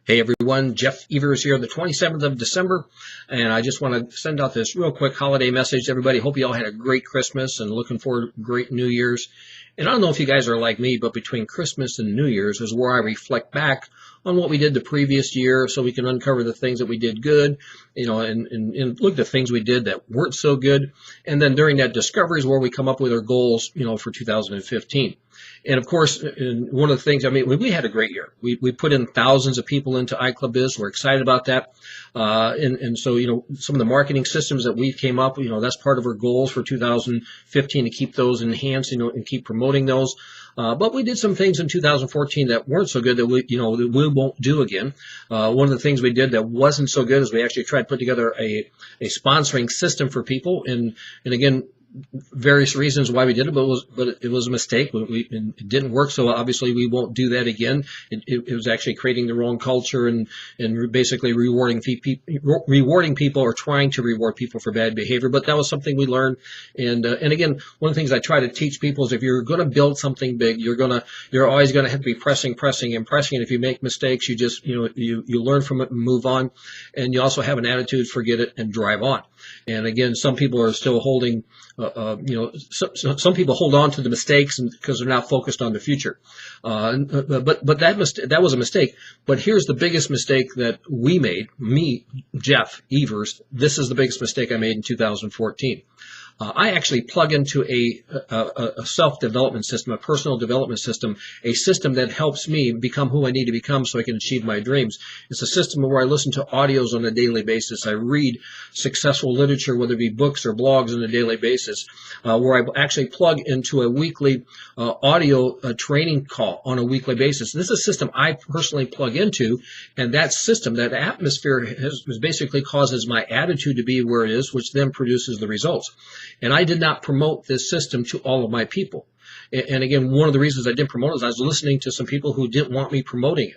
Hey everyone, Jeff Evers here, the 27th of December, and I just want to send out this real quick holiday message to everybody. Hope you all had a great Christmas and looking forward to great New Year's. And I don't know if you guys are like me, but between Christmas and New Year's is where I reflect back on what we did the previous year so we can uncover the things that we did good, and look at the things we did that weren't so good. And then during that discovery is where we come up with our goals, for 2015. And of course, one of the things, we had a great year. We put in thousands of people into iClub Biz. We're excited about that. And so, some of the marketing systems that we came up, that's part of our goals for 2015 to keep those enhanced, and keep promoting those. But we did some things in 2014 that weren't so good that we won't do again. One of the things we did that wasn't so good is we actually tried to put together a sponsoring system for people. And again, various reasons why we did it, but it was a mistake. It didn't work, so obviously we won't do that again. It was actually creating the wrong culture and basically rewarding people or trying to reward people for bad behavior. But that was something we learned. And again, one of the things I try to teach people is if you're going to build something big, you're always going to have to be pressing. And if you make mistakes, you just you learn from it and move on. And you also have an attitude, forget it, and drive on. And again, some people are still holding. Some people hold on to the mistakes because they're not focused on the future. But that was a mistake. But here's the biggest mistake that we made. Me, Jeff Evers. This is the biggest mistake I made in 2014. I actually plug into a self-development system, a personal development system, a system that helps me become who I need to become so I can achieve my dreams. It's a system where I listen to audios on a daily basis. I read successful literature, whether it be books or blogs on a daily basis, where I actually plug into a weekly audio training call on a weekly basis. This is a system I personally plug into, and that system, that atmosphere basically causes my attitude to be where it is, which then produces the results. And I did not promote this system to all of my people. And again, one of the reasons I didn't promote it is I was listening to some people who didn't want me promoting it.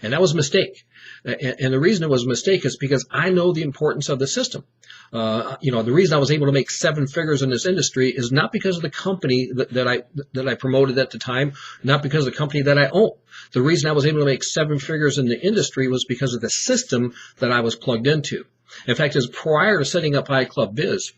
And that was a mistake. And the reason it was a mistake is because I know the importance of the system. The reason I was able to make 7 figures in this industry is not because of the company that I promoted at the time, not because of the company that I own. The reason I was able to make 7 figures in the industry was because of the system that I was plugged into. In fact, as prior to setting up iClub Biz,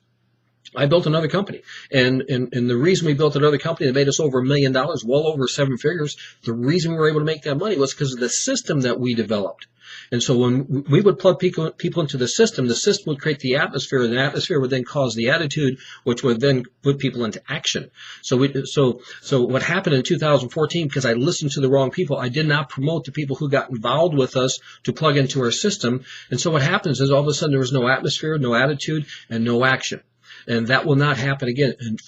I built another company, and the reason we built another company that made us over $1 million, well over 7 figures, the reason we were able to make that money was because of the system that we developed. And so when we would plug people into the system would create the atmosphere, and the atmosphere would then cause the attitude, which would then put people into action. So what happened in 2014, because I listened to the wrong people, I did not promote the people who got involved with us to plug into our system. And so what happens is all of a sudden there was no atmosphere, no attitude, and no action. And that will not happen again. And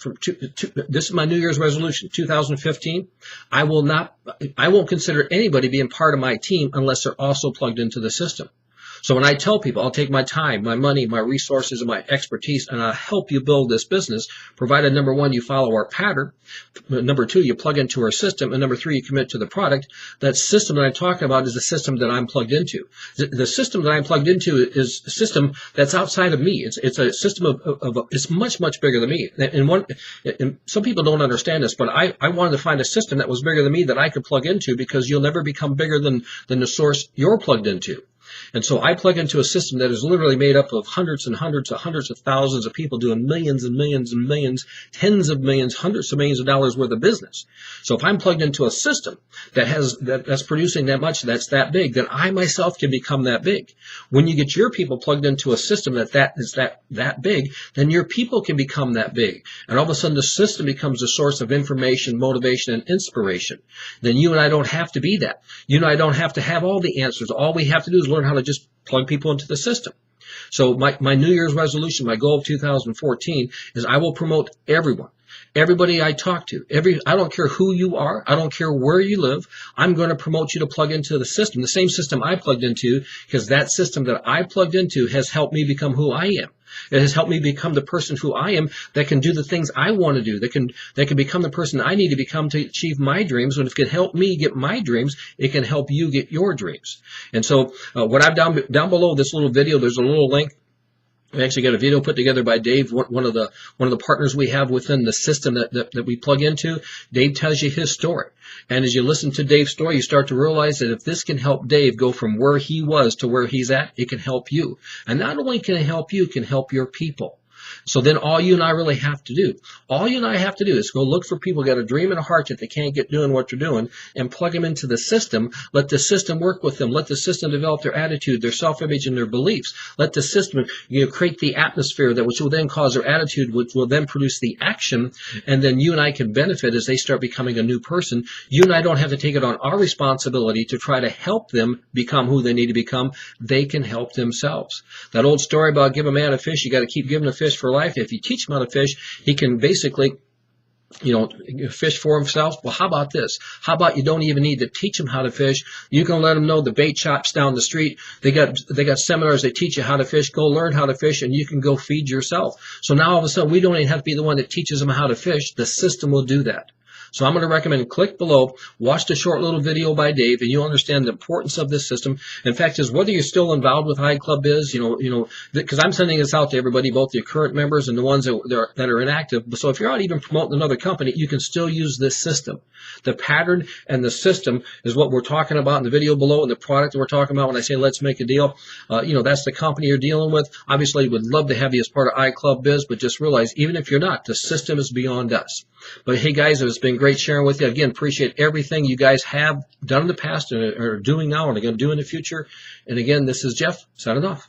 this is my New Year's resolution, 2015. I won't consider anybody being part of my team unless they're also plugged into the system. So when I tell people I'll take my time, my money, my resources, and my expertise, and I'll help you build this business, provided number 1, you follow our pattern, number 2, you plug into our system, and number 3, you commit to the product. That system that I'm talking about is the system that I'm plugged into. The system that I'm plugged into is a system that's outside of me. It's a system it's much, much bigger than me. And some people don't understand this, but I wanted to find a system that was bigger than me that I could plug into, because you'll never become bigger than the source you're plugged into. And so I plug into a system that is literally made up of hundreds and hundreds of thousands of people doing millions and millions and millions, tens of millions, hundreds of millions of dollars worth of business. So if I'm plugged into a system that's producing that much, that's that big, then I myself can become that big. When you get your people plugged into a system that is that big, then your people can become that big. And all of a sudden the system becomes a source of information, motivation, and inspiration. Then you and I don't have to be that. You and I don't have to have all the answers. All we have to do is learn how to just plug people into the system. So my New Year's resolution, my goal of 2014 is I will promote everyone. Everybody I talk to, I don't care who you are, I don't care where you live, I'm going to promote you to plug into the system, the same system I plugged into, because that system that I plugged into has helped me become who I am. It has helped me become the person who I am that can do the things I want to do, that can become the person I need to become to achieve my dreams. And if it can help me get my dreams, it can help you get your dreams. And so what I've down below this little video, there's a little link We actually got a video put together by Dave, one of the partners we have within the system that we plug into. Dave tells you his story. And as you listen to Dave's story, you start to realize that if this can help Dave go from where he was to where he's at, it can help you. And not only can it help you, it can help your people. So then all you and I really have to do, is go look for people who got a dream and a heart that they can't get doing what they're doing, and plug them into the system. Let the system work with them. Let the system develop their attitude, their self-image, and their beliefs. Let the system create the atmosphere which will then cause their attitude, which will then produce the action, and then you and I can benefit as they start becoming a new person. You and I don't have to take it on our responsibility to try to help them become who they need to become. They can help themselves. That old story about give a man a fish, you got to keep giving a fish for life. If you teach him how to fish, he can basically, fish for himself. Well, how about this? How about you don't even need to teach him how to fish? You can let him know the bait shops down the street. They got seminars that teach you how to fish. Go learn how to fish, and you can go feed yourself. So now all of a sudden, we don't even have to be the one that teaches them how to fish. The system will do that. So I'm going to recommend click below, watch the short little video by Dave, and you'll understand the importance of this system. In fact, is whether you're still involved with Hide Club Biz, because I'm sending this out to everybody, both the current members and the ones that are inactive. So if you're not even promoting another company, you can still use this system. The pattern and the system is what we're talking about in the video below, and the product that we're talking about when I say let's make a deal. That's the company you're dealing with. Obviously, we'd love to have you as part of iClub Biz, but just realize, even if you're not, the system is beyond us. But hey, guys, it's been great sharing with you. Again, appreciate everything you guys have done in the past and are doing now and are going to do in the future. And again, this is Jeff, signing off.